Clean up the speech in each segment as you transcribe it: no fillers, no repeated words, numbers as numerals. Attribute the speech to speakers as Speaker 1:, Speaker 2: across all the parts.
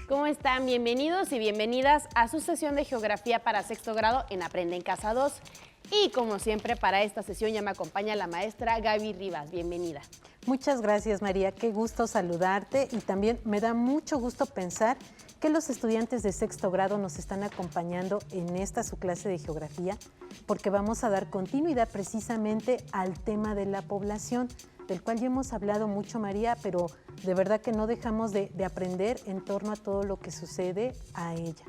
Speaker 1: ¿Cómo están? Bienvenidos y bienvenidas a su sesión de Geografía para sexto grado en Aprende en Casa 2. Y como siempre, para esta sesión ya me acompaña la maestra Gaby Rivas. Bienvenida.
Speaker 2: Muchas gracias, María. Qué gusto saludarte y también me da mucho gusto pensar que los estudiantes de sexto grado nos están acompañando en esta su clase de geografía porque vamos a dar continuidad precisamente al tema de la población, del cual ya hemos hablado mucho, María, pero de verdad que no dejamos de aprender en torno a todo lo que sucede a ella.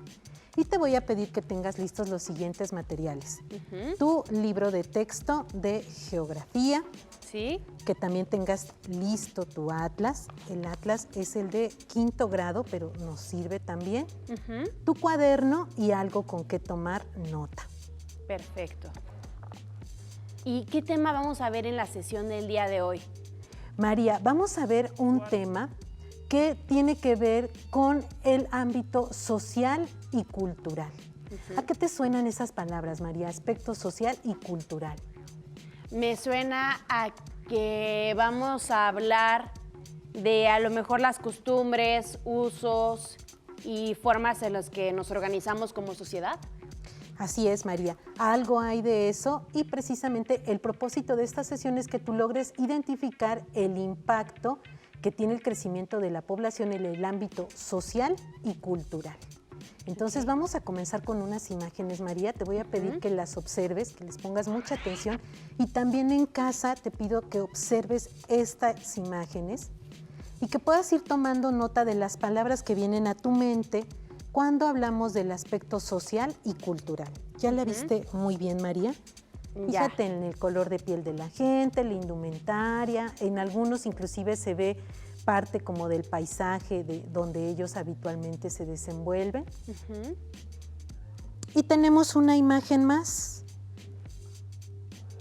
Speaker 2: Y te voy a pedir que tengas listos los siguientes materiales. Tu libro de texto de geografía.
Speaker 1: Sí.
Speaker 2: Que también tengas listo tu atlas. El atlas es el de quinto grado, pero nos sirve también. Tu cuaderno y algo con que tomar nota.
Speaker 1: Perfecto. ¿Y qué tema vamos a ver en la sesión del día de hoy?
Speaker 2: María, vamos a ver un tema que tiene que ver con el ámbito social y cultural. ¿A qué te suenan esas palabras, María? Aspecto social y cultural.
Speaker 1: Me suena a que vamos a hablar de a lo mejor las costumbres, usos y formas en las que nos organizamos como sociedad.
Speaker 2: Así es, María. Algo hay de eso y precisamente el propósito de esta sesión es que tú logres identificar el impacto que tiene el crecimiento de la población en el ámbito social y cultural. Entonces vamos a comenzar con unas imágenes, María. Te voy a pedir que las observes, que les pongas mucha atención y también en casa te pido que observes estas imágenes y que puedas ir tomando nota de las palabras que vienen a tu mente cuando hablamos del aspecto social y cultural. ¿Ya la viste muy bien, María? Fíjate en el color de piel de la gente, la indumentaria, en algunos inclusive se ve parte como del paisaje de donde ellos habitualmente se desenvuelven. Y tenemos una imagen más.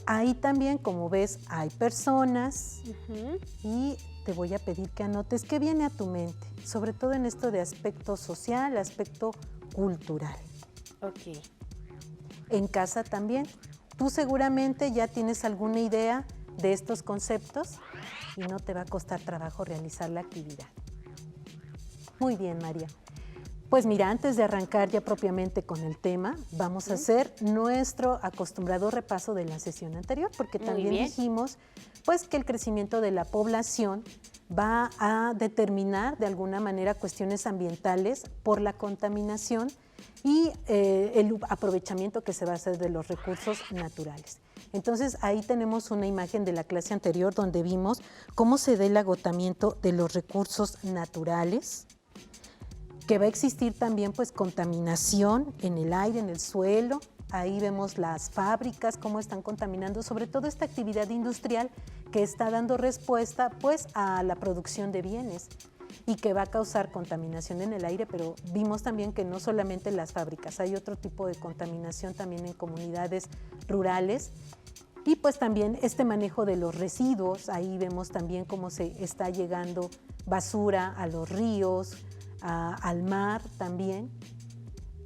Speaker 2: Ahí también, como ves, hay personas y te voy a pedir que anotes qué viene a tu mente, sobre todo en esto de aspecto social, aspecto cultural.
Speaker 1: Ok.
Speaker 2: En casa también. Tú seguramente ya tienes alguna idea de estos conceptos y no te va a costar trabajo realizar la actividad. Muy bien, María. Pues mira, antes de arrancar ya propiamente con el tema, vamos a hacer nuestro acostumbrado repaso de la sesión anterior, porque también dijimos pues, que el crecimiento de la población va a determinar de alguna manera cuestiones ambientales por la contaminación y el aprovechamiento que se va a hacer de los recursos naturales. Entonces ahí tenemos una imagen de la clase anterior donde vimos cómo se da el agotamiento de los recursos naturales, que va a existir también pues contaminación en el aire, en el suelo. Ahí vemos las fábricas, cómo están contaminando, sobre todo esta actividad industrial que está dando respuesta pues a la producción de bienes y que va a causar contaminación en el aire, pero vimos también que no solamente las fábricas, hay otro tipo de contaminación también en comunidades rurales y pues también este manejo de los residuos, ahí vemos también cómo se está llegando basura a los ríos, al mar también,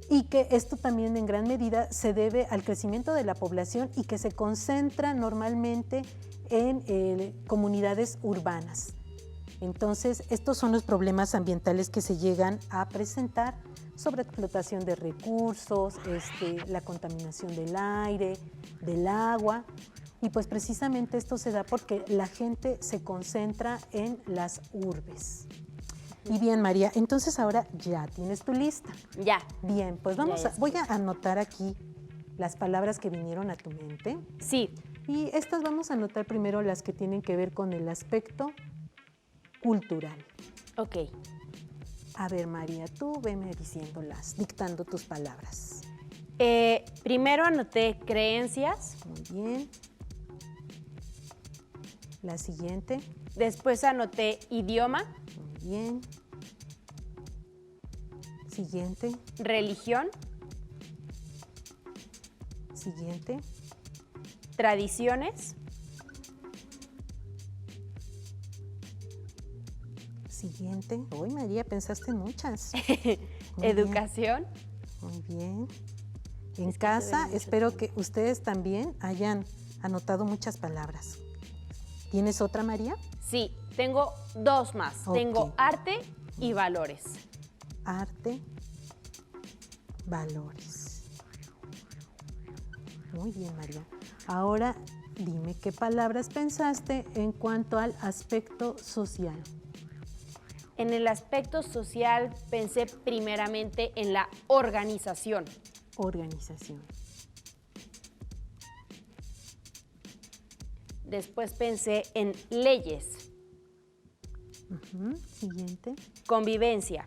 Speaker 2: y que esto también en gran medida se debe al crecimiento de la población y que se concentra normalmente en comunidades urbanas. Entonces, estos son los problemas ambientales que se llegan a presentar: sobreexplotación de recursos, la contaminación del aire, del agua, y pues precisamente esto se da porque la gente se concentra en las urbes. Y bien, María, entonces ahora ya tienes tu lista.
Speaker 1: Ya.
Speaker 2: Bien, pues voy a anotar aquí las palabras que vinieron a tu mente.
Speaker 1: Sí.
Speaker 2: Y estas vamos a anotar primero las que tienen que ver con el aspecto cultural.
Speaker 1: Ok.
Speaker 2: A ver, María, tú veme diciéndolas, dictando tus palabras.
Speaker 1: Primero anoté creencias.
Speaker 2: Muy bien. La siguiente.
Speaker 1: Después anoté idioma.
Speaker 2: Muy bien. Siguiente.
Speaker 1: Religión.
Speaker 2: Siguiente.
Speaker 1: Tradiciones.
Speaker 2: Siguiente. Uy, María, pensaste en muchas.
Speaker 1: Educación.
Speaker 2: Muy bien. En casa, espero que ustedes también hayan anotado muchas palabras. ¿Tienes otra, María?
Speaker 1: Sí, tengo dos más.
Speaker 2: Ok.
Speaker 1: Tengo arte y valores.
Speaker 2: arte, valores. Muy bien, María. Ahora dime qué palabras pensaste en cuanto al aspecto social.
Speaker 1: En el aspecto social pensé primeramente en la organización.
Speaker 2: Organización.
Speaker 1: Después pensé en leyes.
Speaker 2: Siguiente.
Speaker 1: Convivencia.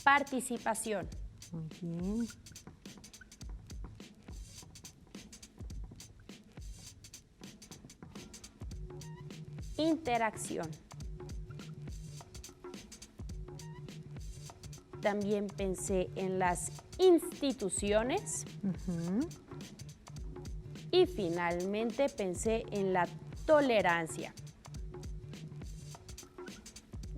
Speaker 1: Participación.
Speaker 2: Muy bien.
Speaker 1: Interacción. También pensé en las instituciones. Y finalmente pensé en la tolerancia.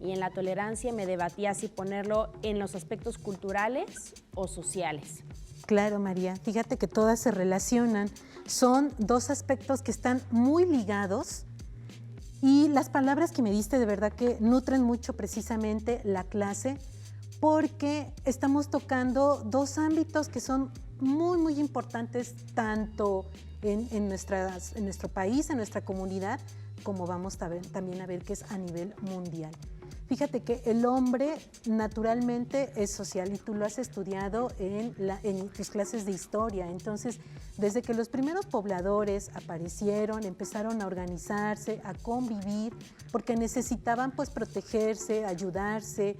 Speaker 1: Y en la tolerancia me debatía si ponerlo en los aspectos culturales o sociales.
Speaker 2: Claro, María. Fíjate que todas se relacionan. Son dos aspectos que están muy ligados y las palabras que me diste de verdad que nutren mucho precisamente la clase porque estamos tocando dos ámbitos que son muy, muy importantes tanto en nuestro país, en nuestra comunidad, como vamos también a ver que es a nivel mundial. Fíjate que el hombre naturalmente es social y tú lo has estudiado en tus clases de historia. Entonces, desde que los primeros pobladores aparecieron, empezaron a organizarse, a convivir, porque necesitaban pues protegerse, ayudarse,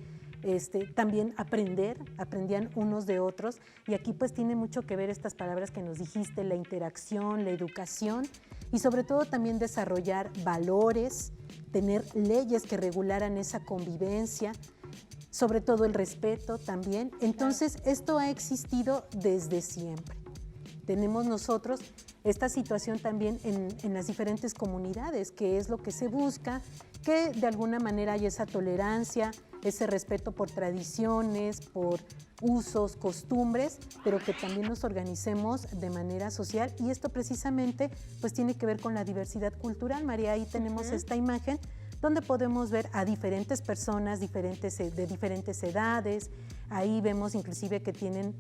Speaker 2: también aprendían unos de otros. Y aquí pues tiene mucho que ver estas palabras que nos dijiste, la interacción, la educación y sobre todo también desarrollar valores, tener leyes que regularan esa convivencia, sobre todo el respeto también. Entonces, esto ha existido desde siempre. Tenemos nosotros esta situación también en las diferentes comunidades, que es lo que se busca, que de alguna manera haya esa tolerancia, ese respeto por tradiciones, por usos, costumbres, pero que también nos organicemos de manera social y esto precisamente pues tiene que ver con la diversidad cultural. María, ahí tenemos esta imagen donde podemos ver a diferentes personas de diferentes edades. Ahí vemos inclusive que tienen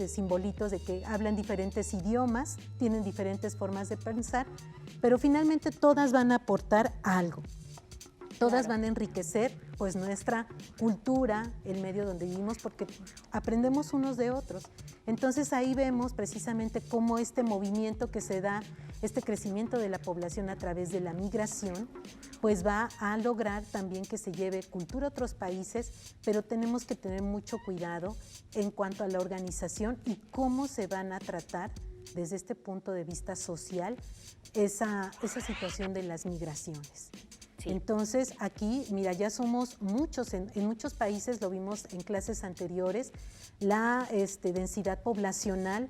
Speaker 2: simbolitos de que hablan diferentes idiomas, tienen diferentes formas de pensar, pero finalmente todas van a aportar algo. Todas van a enriquecer pues nuestra cultura, el medio donde vivimos, porque aprendemos unos de otros. Entonces ahí vemos precisamente cómo este movimiento que se da, este crecimiento de la población a través de la migración, pues va a lograr también que se lleve cultura a otros países, pero tenemos que tener mucho cuidado en cuanto a la organización y cómo se van a tratar desde este punto de vista social esa situación de las migraciones. Sí. Entonces aquí, mira, ya somos muchos, en muchos países, lo vimos en clases anteriores, la densidad poblacional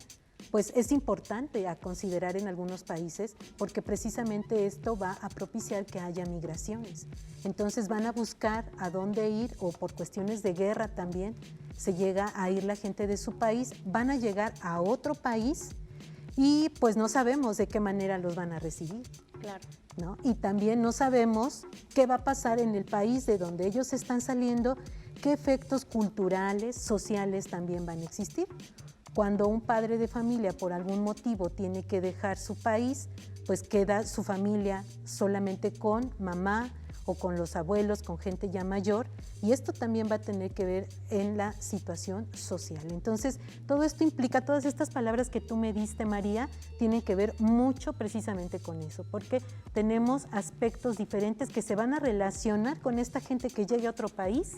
Speaker 2: pues es importante a considerar en algunos países porque precisamente esto va a propiciar que haya migraciones. Entonces van a buscar a dónde ir o por cuestiones de guerra también se llega a ir la gente de su país, van a llegar a otro país y pues no sabemos de qué manera los van a recibir.
Speaker 1: Claro.
Speaker 2: ¿No? Y también no sabemos qué va a pasar en el país de donde ellos están saliendo, qué efectos culturales, sociales también van a existir. Cuando un padre de familia por algún motivo tiene que dejar su país, pues queda su familia solamente con mamá o con los abuelos, con gente ya mayor, y esto también va a tener que ver en la situación social. Entonces, todo esto implica, todas estas palabras que tú me diste, María, tienen que ver mucho precisamente con eso, porque tenemos aspectos diferentes que se van a relacionar con esta gente que llegue a otro país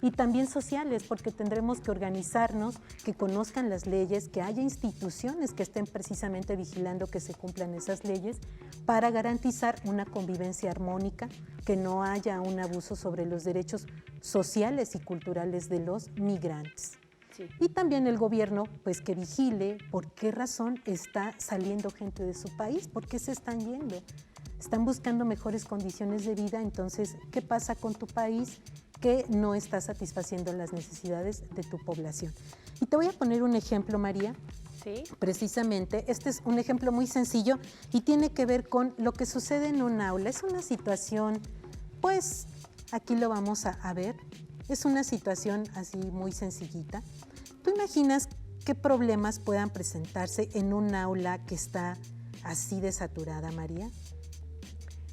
Speaker 2: y también sociales, porque tendremos que organizarnos, que conozcan las leyes, que haya instituciones que estén precisamente vigilando que se cumplan esas leyes para garantizar una convivencia armónica, que no haya un abuso sobre los derechos sociales y culturales de los migrantes. Sí. Y también el gobierno, pues que vigile por qué razón está saliendo gente de su país, por qué se están yendo. Están buscando mejores condiciones de vida, entonces, ¿qué pasa con tu país que no está satisfaciendo las necesidades de tu población? Y te voy a poner un ejemplo, María.
Speaker 1: Sí.
Speaker 2: Precisamente, este es un ejemplo muy sencillo y tiene que ver con lo que sucede en un aula. Es una situación Pues aquí lo vamos a ver. Es una situación así muy sencillita. ¿Tú imaginas qué problemas puedan presentarse en un aula que está así de saturada, María?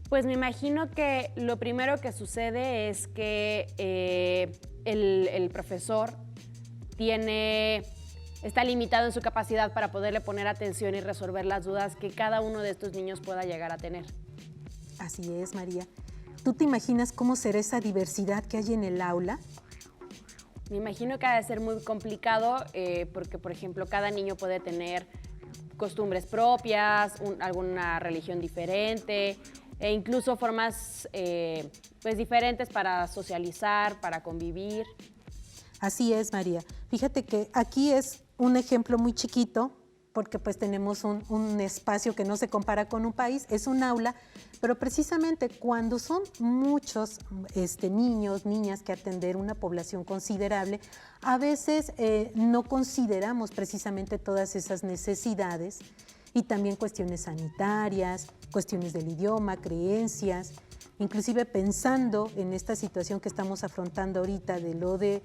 Speaker 1: Pues me imagino que lo primero que sucede es que el profesor está limitado en su capacidad para poderle poner atención y resolver las dudas que cada uno de estos niños pueda llegar a tener.
Speaker 2: Así es, María. ¿Tú te imaginas cómo será esa diversidad que hay en el aula?
Speaker 1: Me imagino que ha de ser muy complicado porque, por ejemplo, cada niño puede tener costumbres propias, alguna religión diferente e incluso formas pues diferentes para socializar, para convivir.
Speaker 2: Así es, María. Fíjate que aquí es un ejemplo muy chiquito, porque pues tenemos un espacio que no se compara con un país, es un aula, pero precisamente cuando son muchos niños, niñas que atender, una población considerable, a veces no consideramos precisamente todas esas necesidades y también cuestiones sanitarias, cuestiones del idioma, creencias. Inclusive pensando en esta situación que estamos afrontando ahorita de lo de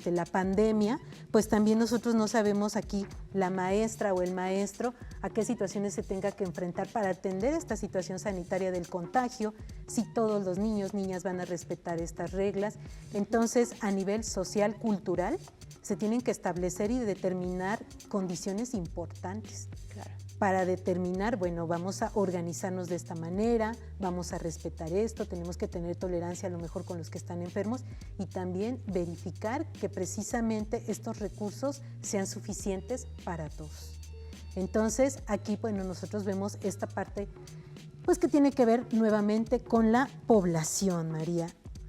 Speaker 2: la pandemia, pues también nosotros no sabemos aquí, la maestra o el maestro, a qué situaciones se tenga que enfrentar para atender esta situación sanitaria del contagio, si todos los niños, niñas van a respetar estas reglas. Entonces, a nivel social, cultural, se tienen que establecer y determinar condiciones importantes.
Speaker 1: Claro.
Speaker 2: Para determinar, bueno, vamos a organizarnos de esta manera, vamos a respetar esto, tenemos que tener tolerancia a lo mejor con los que están enfermos y también verificar que precisamente estos recursos sean suficientes para todos. Entonces, aquí, bueno, nosotros vemos esta parte, pues que tiene que ver nuevamente con la población, María.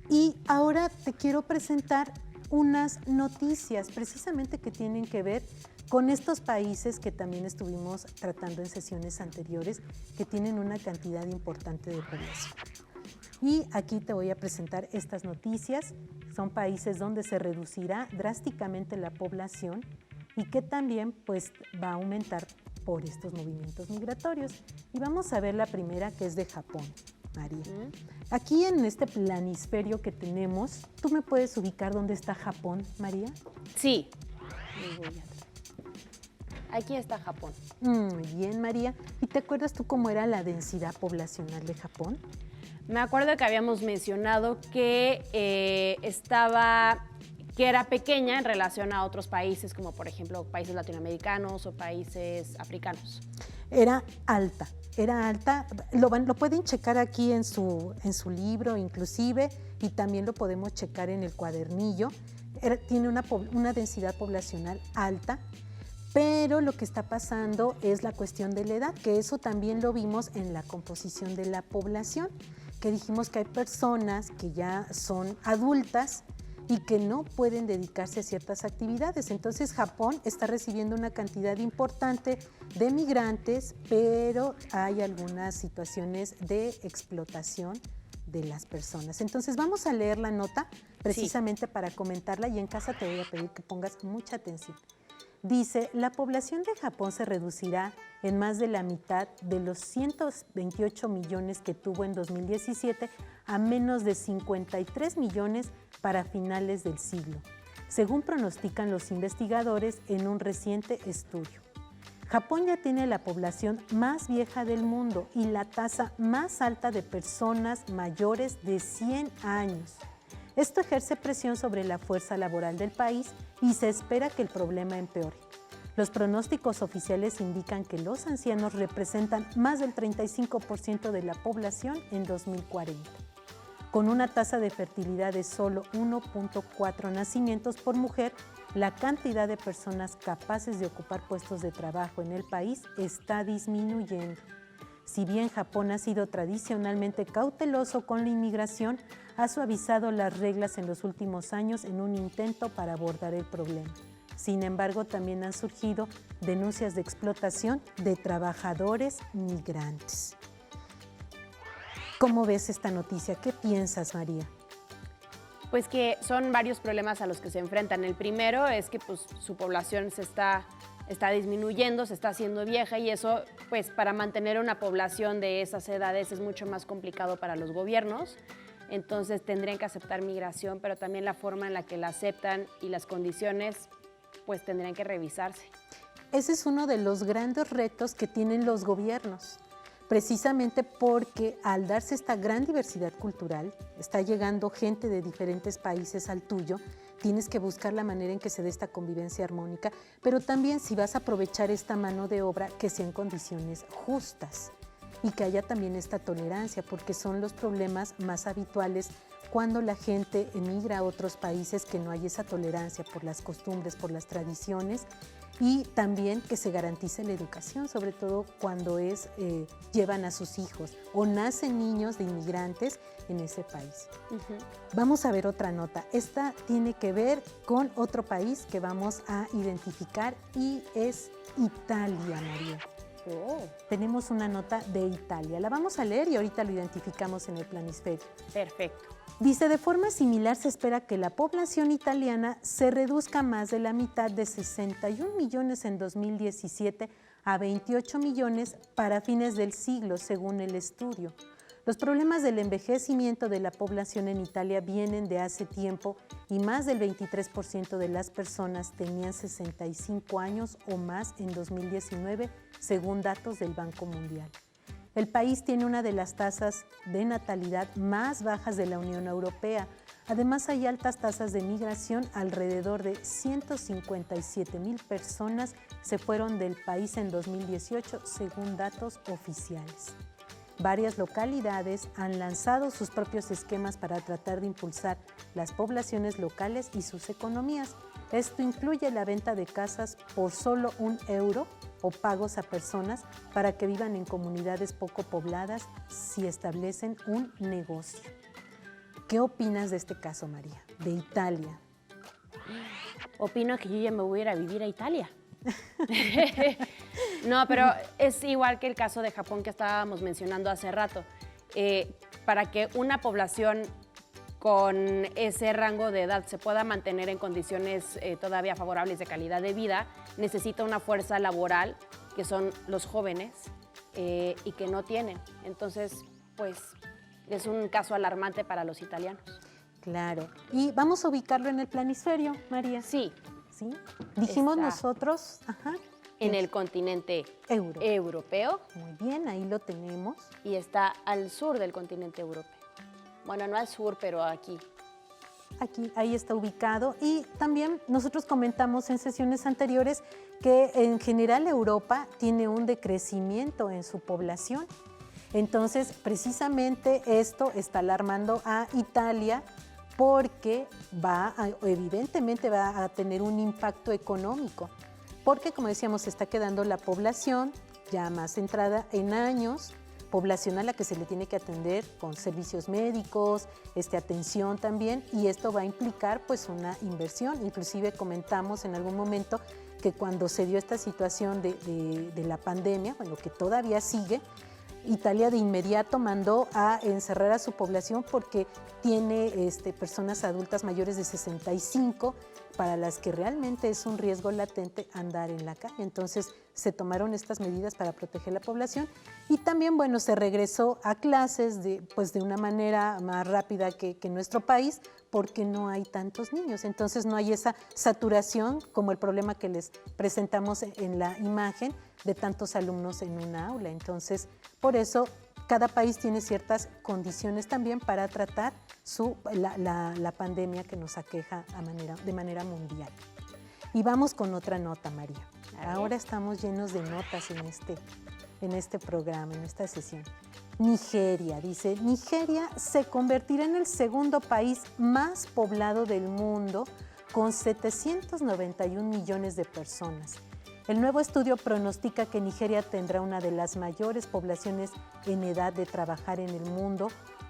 Speaker 2: Y ahora te quiero presentar unas noticias precisamente que tienen que ver con estos países que también estuvimos tratando en sesiones anteriores, que tienen una cantidad importante de población. Y aquí te voy a presentar estas noticias. Son países donde se reducirá drásticamente la población y que también pues, va a aumentar por estos movimientos migratorios. Y vamos a ver la primera, que es de Japón, María. Aquí en este planisferio que tenemos, ¿tú me puedes ubicar dónde está Japón, María?
Speaker 1: Sí. Aquí está Japón.
Speaker 2: Muy bien, María. ¿Y te acuerdas tú cómo era la densidad poblacional de Japón?
Speaker 1: Me acuerdo que habíamos mencionado que era pequeña en relación a otros países, como por ejemplo países latinoamericanos o países africanos.
Speaker 2: Era alta. Lo pueden checar aquí en su libro inclusive, y también lo podemos checar en el cuadernillo. Tiene una densidad poblacional alta, pero lo que está pasando es la cuestión de la edad, que eso también lo vimos en la composición de la población, que dijimos que hay personas que ya son adultas y que no pueden dedicarse a ciertas actividades. Entonces Japón está recibiendo una cantidad importante de migrantes, pero hay algunas situaciones de explotación de las personas. Entonces vamos a leer la nota precisamente para comentarla, y en casa te voy a pedir que pongas mucha atención. Dice, la población de Japón se reducirá en más de la mitad de los 128 millones que tuvo en 2017 a menos de 53 millones para finales del siglo, según pronostican los investigadores en un reciente estudio. Japón ya tiene la población más vieja del mundo y la tasa más alta de personas mayores de 100 años. Esto ejerce presión sobre la fuerza laboral del país y se espera que el problema empeore. Los pronósticos oficiales indican que los ancianos representan más del 35% de la población en 2040. Con una tasa de fertilidad de solo 1.4 nacimientos por mujer, la cantidad de personas capaces de ocupar puestos de trabajo en el país está disminuyendo. Si bien Japón ha sido tradicionalmente cauteloso con la inmigración, ha suavizado las reglas en los últimos años en un intento para abordar el problema. Sin embargo, también han surgido denuncias de explotación de trabajadores migrantes. ¿Cómo ves esta noticia? ¿Qué piensas, María?
Speaker 1: Pues que son varios problemas a los que se enfrentan. El primero es que pues, su población se está disminuyendo, se está haciendo vieja, y eso, pues para mantener una población de esas edades es mucho más complicado para los gobiernos. entonces tendrían que aceptar migración, pero también la forma en la que la aceptan y las condiciones pues tendrían que revisarse.
Speaker 2: Ese es uno de los grandes retos que tienen los gobiernos, precisamente porque al darse esta gran diversidad cultural, está llegando gente de diferentes países al tuyo, tienes que buscar la manera en que se dé esta convivencia armónica, pero también si vas a aprovechar esta mano de obra, que sean condiciones justas y que haya también esta tolerancia, porque son los problemas más habituales cuando la gente emigra a otros países, que no hay esa tolerancia por las costumbres, por las tradiciones, y también que se garantice la educación, sobre todo cuando llevan a sus hijos o nacen niños de inmigrantes en ese país. Vamos a ver otra nota. Esta tiene que ver con otro país que vamos a identificar y es Italia, María.
Speaker 1: Oh.
Speaker 2: Tenemos una nota de Italia. La vamos a leer y ahorita lo identificamos en el planisferio.
Speaker 1: Perfecto.
Speaker 2: Dice, de forma similar se espera que la población italiana se reduzca más de la mitad, de 61 millones en 2017 a 28 millones para fines del siglo, según el estudio. Los problemas del envejecimiento de la población en Italia vienen de hace tiempo y más del 23% de las personas tenían 65 años o más en 2019, según datos del Banco Mundial. El país tiene una de las tasas de natalidad más bajas de la Unión Europea. Además, hay altas tasas de migración. Alrededor de 157,000 personas se fueron del país en 2018, según datos oficiales. Varias localidades han lanzado sus propios esquemas para tratar de impulsar las poblaciones locales y sus economías. Esto incluye la venta de casas por solo €1 o pagos a personas para que vivan en comunidades poco pobladas si establecen un negocio. ¿Qué opinas de este caso, María, de Italia?
Speaker 1: Opino que yo ya me voy a ir a vivir a Italia. No, pero es igual que el caso de Japón que estábamos mencionando hace rato. Para que una población con ese rango de edad se pueda mantener en condiciones todavía favorables de calidad de vida, necesita una fuerza laboral, que son los jóvenes, y que no tienen. Entonces, pues, es un caso alarmante para los italianos.
Speaker 2: Claro. Y vamos a ubicarlo en el planisferio, María.
Speaker 1: Sí.
Speaker 2: ¿Sí? Dijimos
Speaker 1: Está
Speaker 2: nosotros,
Speaker 1: en el continente europeo.
Speaker 2: Muy bien, ahí lo tenemos.
Speaker 1: Y está al sur del continente europeo. Bueno, no al sur, pero aquí.
Speaker 2: Aquí, ahí está ubicado. Y también nosotros comentamos en sesiones anteriores que en general Europa tiene un decrecimiento en su población. Entonces, precisamente esto está alarmando a Italia porque evidentemente va a tener un impacto económico. Porque, como decíamos, se está quedando la población ya más centrada en años, población a la que se le tiene que atender con servicios médicos, atención también, y esto va a implicar pues una inversión. Inclusive comentamos en algún momento que cuando se dio esta situación de la pandemia, bueno, que todavía sigue, Italia de inmediato mandó a encerrar a su población porque tiene personas adultas mayores de 65 para las que realmente es un riesgo latente andar en la calle. Entonces se tomaron estas medidas para proteger la población y también, bueno, se regresó a clases de una manera más rápida que en nuestro país porque no hay tantos niños. Entonces no hay esa saturación como el problema que les presentamos en la imagen de tantos alumnos en una aula. Entonces, por eso cada país tiene ciertas condiciones también para tratar la pandemia que nos aqueja de manera mundial. Y vamos con otra nota, María. Ahora estamos llenos de notas en este programa, en esta sesión. Nigeria, dice, Nigeria se convertirá en el segundo país más poblado del mundo con 791 millones de personas. El nuevo estudio pronostica que Nigeria tendrá una de las mayores poblaciones en edad de trabajar en el mundo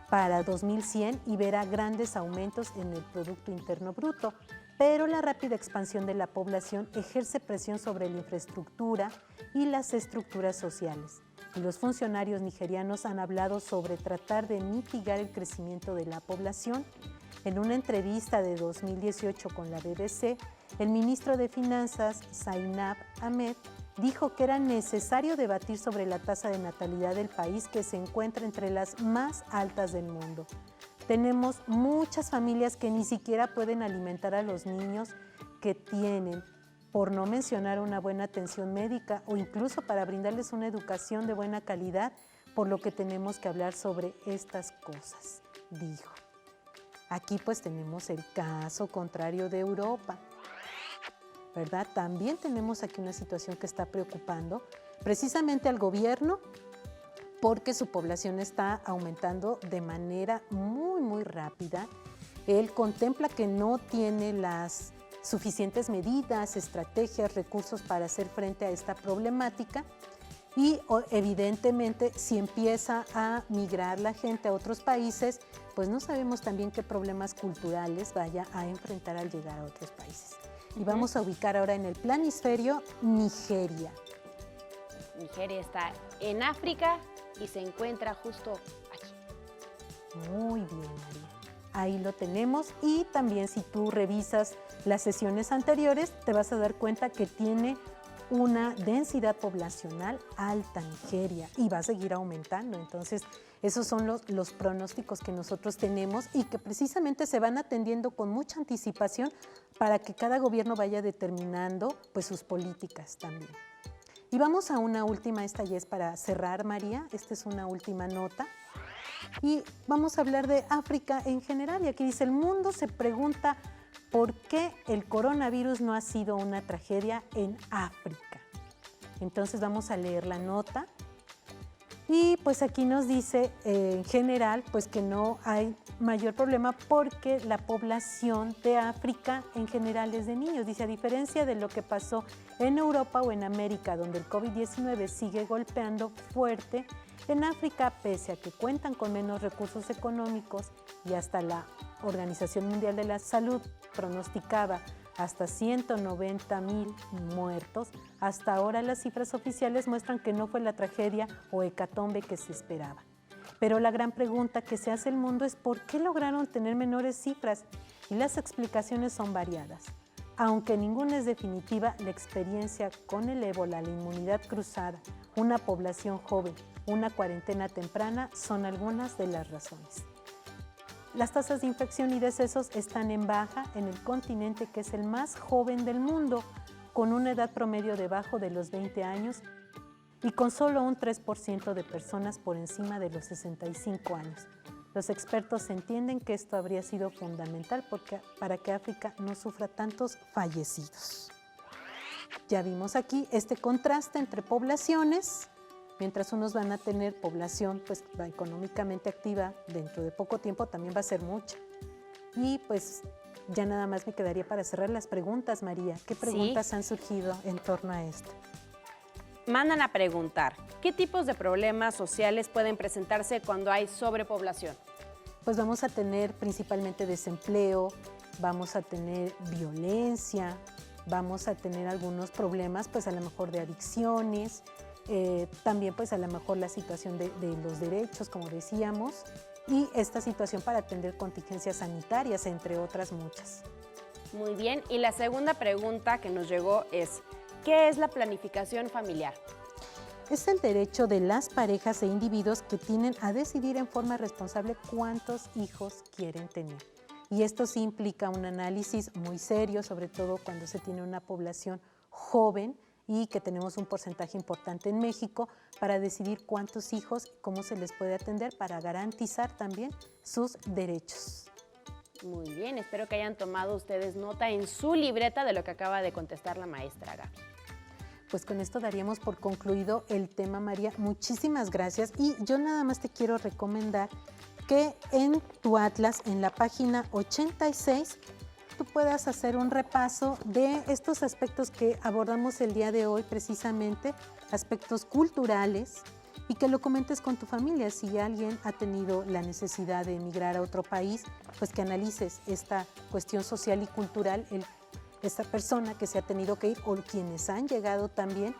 Speaker 2: para 2100 y verá grandes aumentos en el Producto Interno Bruto. Pero la rápida expansión de la población ejerce presión sobre la infraestructura y las estructuras sociales. Y los funcionarios nigerianos han hablado sobre tratar de mitigar el crecimiento de la población. En una entrevista de 2018 con la BBC, el ministro de Finanzas, Zainab Ahmed, dijo que era necesario debatir sobre la tasa de natalidad del país, que se encuentra entre las más altas del mundo. Tenemos muchas familias que ni siquiera pueden alimentar a los niños que tienen, por no mencionar una buena atención médica o incluso para brindarles una educación de buena calidad, por lo que tenemos que hablar sobre estas cosas, dijo. Aquí pues tenemos el caso contrario de Europa, ¿verdad? También tenemos aquí una situación que está preocupando precisamente al gobierno porque su población está aumentando de manera muy rápida. Él contempla que no tiene las suficientes medidas, estrategias, recursos para hacer frente a esta problemática y evidentemente si empieza a migrar la gente a otros países, pues no sabemos también qué problemas culturales vaya a enfrentar al llegar a otros países. Y vamos a ubicar ahora en el planisferio Nigeria.
Speaker 1: Nigeria está en África y se encuentra justo aquí.
Speaker 2: Muy bien, María. Ahí lo tenemos y también si tú revisas las sesiones anteriores te vas a dar cuenta que tiene una densidad poblacional alta Nigeria y va a seguir aumentando. Entonces, esos son los pronósticos que nosotros tenemos y que precisamente se van atendiendo con mucha anticipación para que cada gobierno vaya determinando pues, sus políticas también. Y vamos a una última, esta ya es para cerrar, María, esta es una última nota. Y vamos a hablar de África en general. Y aquí dice, el mundo se pregunta por qué el coronavirus no ha sido una tragedia en África. Entonces vamos a leer la nota. Y pues aquí nos dice en general pues que no hay mayor problema porque la población de África en general es de niños. Dice, a diferencia de lo que pasó en Europa o en América, donde el COVID-19 sigue golpeando fuerte, en África, pese a que cuentan con menos recursos económicos y hasta la Organización Mundial de la Salud pronosticaba hasta 190,000 muertos, hasta ahora las cifras oficiales muestran que no fue la tragedia o hecatombe que se esperaba. Pero la gran pregunta que se hace el mundo es ¿por qué lograron tener menores cifras? Y las explicaciones son variadas. Aunque ninguna es definitiva, la experiencia con el ébola, la inmunidad cruzada, una población joven, una cuarentena temprana son algunas de las razones. Las tasas de infección y decesos están en baja en el continente que es el más joven del mundo, con una edad promedio debajo de los 20 años y con solo un 3% de personas por encima de los 65 años. Los expertos entienden que esto habría sido fundamental para que África no sufra tantos fallecidos. Ya vimos aquí este contraste entre poblaciones. Mientras unos van a tener población pues, económicamente activa, dentro de poco tiempo también va a ser mucha. Y pues ya nada más me quedaría para cerrar las preguntas, María. ¿Qué preguntas han surgido en torno a esto?
Speaker 1: Mandan a preguntar, ¿qué tipos de problemas sociales pueden presentarse cuando hay sobrepoblación?
Speaker 2: Pues vamos a tener principalmente desempleo, vamos a tener violencia, vamos a tener algunos problemas pues a lo mejor de adicciones, también pues a lo mejor la situación de los derechos, como decíamos, y esta situación para atender contingencias sanitarias, entre otras muchas.
Speaker 1: Muy bien, y la segunda pregunta que nos llegó es, ¿qué es la planificación familiar?
Speaker 2: Es el derecho de las parejas e individuos que tienen a decidir en forma responsable cuántos hijos quieren tener. Y esto sí implica un análisis muy serio, sobre todo cuando se tiene una población joven, y que tenemos un porcentaje importante en México para decidir cuántos hijos, cómo se les puede atender para garantizar también sus derechos.
Speaker 1: Muy bien, espero que hayan tomado ustedes nota en su libreta de lo que acaba de contestar la maestra Gaby.
Speaker 2: Pues con esto daríamos por concluido el tema, María. Muchísimas gracias y yo nada más te quiero recomendar que en tu atlas, en la página 86, tú puedas hacer un repaso de estos aspectos que abordamos el día de hoy, precisamente aspectos culturales, y que lo comentes con tu familia. Si alguien ha tenido la necesidad de emigrar a otro país, pues que analices esta cuestión social y cultural, esta persona que se ha tenido que ir o quienes han llegado también,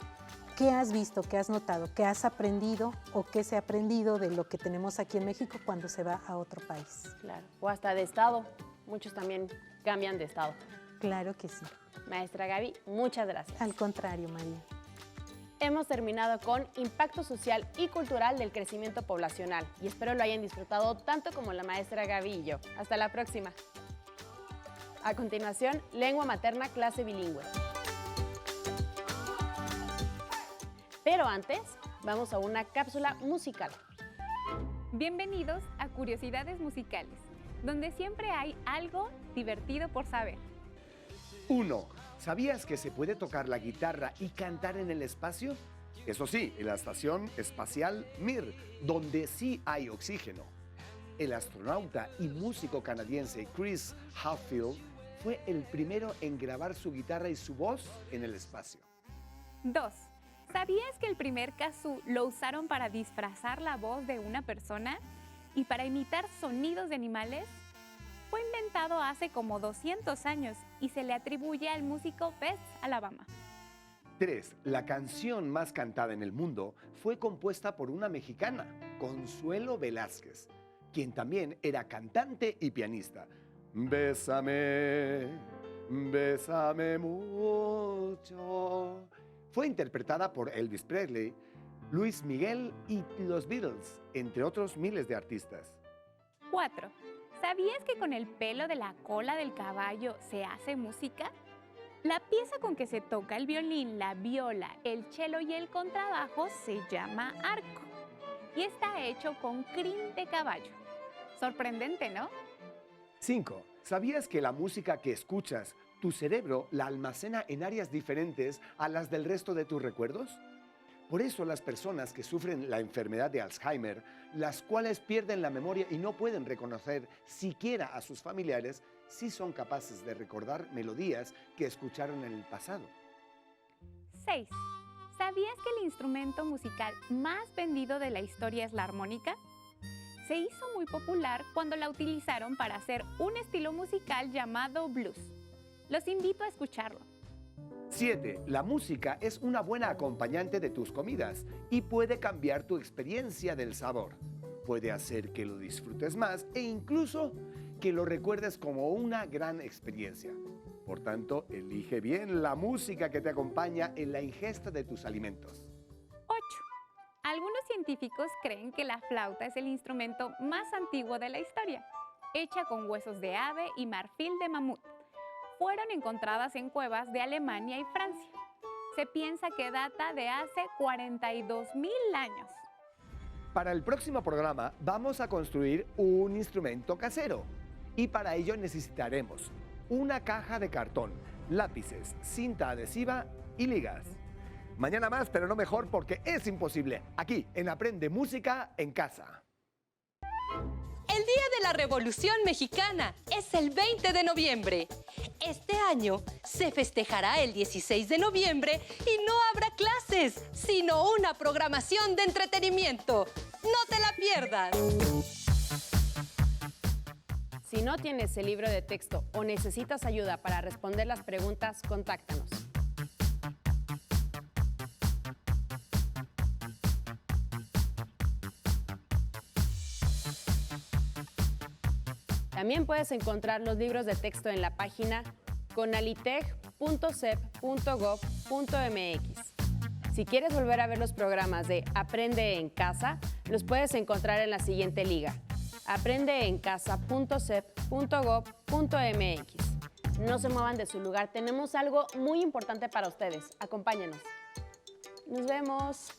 Speaker 2: ¿qué has visto, qué has notado, qué has aprendido o qué se ha aprendido de lo que tenemos aquí en México cuando se va a otro país?
Speaker 1: Claro, o hasta de estado, muchos también cambian de estado.
Speaker 2: Claro que sí.
Speaker 1: Maestra Gaby, muchas gracias.
Speaker 2: Al contrario, María.
Speaker 1: Hemos terminado con Impacto Social y Cultural del Crecimiento Poblacional y espero lo hayan disfrutado tanto como la maestra Gaby y yo. Hasta la próxima. A continuación, Lengua Materna, clase bilingüe. Pero antes, vamos a una cápsula musical.
Speaker 3: Bienvenidos a Curiosidades Musicales, donde siempre hay algo divertido por saber.
Speaker 4: 1. ¿Sabías que se puede tocar la guitarra y cantar en el espacio? Eso sí, en la Estación Espacial Mir, donde sí hay oxígeno. El astronauta y músico canadiense Chris Hadfield fue el primero en grabar su guitarra y su voz en el espacio.
Speaker 3: 2. ¿Sabías que el primer kazoo lo usaron para disfrazar la voz de una persona y para imitar sonidos de animales? Fue inventado hace como 200 años y se le atribuye al músico Bess Alabama.
Speaker 4: 3. La canción más cantada en el mundo fue compuesta por una mexicana, Consuelo Velázquez, quien también era cantante y pianista. Bésame, bésame mucho. Fue interpretada por Elvis Presley, Luis Miguel y los Beatles, entre otros miles de artistas.
Speaker 3: 4. ¿Sabías que con el pelo de la cola del caballo se hace música? La pieza con que se toca el violín, la viola, el cello y el contrabajo se llama arco y está hecho con crin de caballo. Sorprendente, ¿no?
Speaker 4: 5. ¿Sabías que la música que escuchas, tu cerebro la almacena en áreas diferentes a las del resto de tus recuerdos? Por eso las personas que sufren la enfermedad de Alzheimer, las cuales pierden la memoria y no pueden reconocer siquiera a sus familiares, sí son capaces de recordar melodías que escucharon en el pasado.
Speaker 3: 6. ¿Sabías que el instrumento musical más vendido de la historia es la armónica? Se hizo muy popular cuando la utilizaron para hacer un estilo musical llamado blues. Los invito a escucharlo.
Speaker 4: 7. La música es una buena acompañante de tus comidas y puede cambiar tu experiencia del sabor. Puede hacer que lo disfrutes más e incluso que lo recuerdes como una gran experiencia. Por tanto, elige bien la música que te acompaña en la ingesta de tus alimentos.
Speaker 3: 8. Algunos científicos creen que la flauta es el instrumento más antiguo de la historia, hecha con huesos de ave y marfil de mamut. Fueron encontradas en cuevas de Alemania y Francia. Se piensa que data de hace 42.000 años.
Speaker 4: Para el próximo programa vamos a construir un instrumento casero y para ello necesitaremos una caja de cartón, lápices, cinta adhesiva y ligas. Mañana más, pero no mejor porque es imposible, aquí en Aprende Música en Casa.
Speaker 5: El Día de la Revolución Mexicana es el 20 de noviembre. Este año se festejará el 16 de noviembre y no habrá clases, sino una programación de entretenimiento. ¡No te la pierdas!
Speaker 1: Si no tienes el libro de texto o necesitas ayuda para responder las preguntas, contáctanos. También puedes encontrar los libros de texto en la página conaliteg.sep.gov.mx. Si quieres volver a ver los programas de Aprende en Casa, los puedes encontrar en la siguiente liga: aprendeencasa.sep.gov.mx. No se muevan de su lugar, tenemos algo muy importante para ustedes. Acompáñanos. Nos vemos.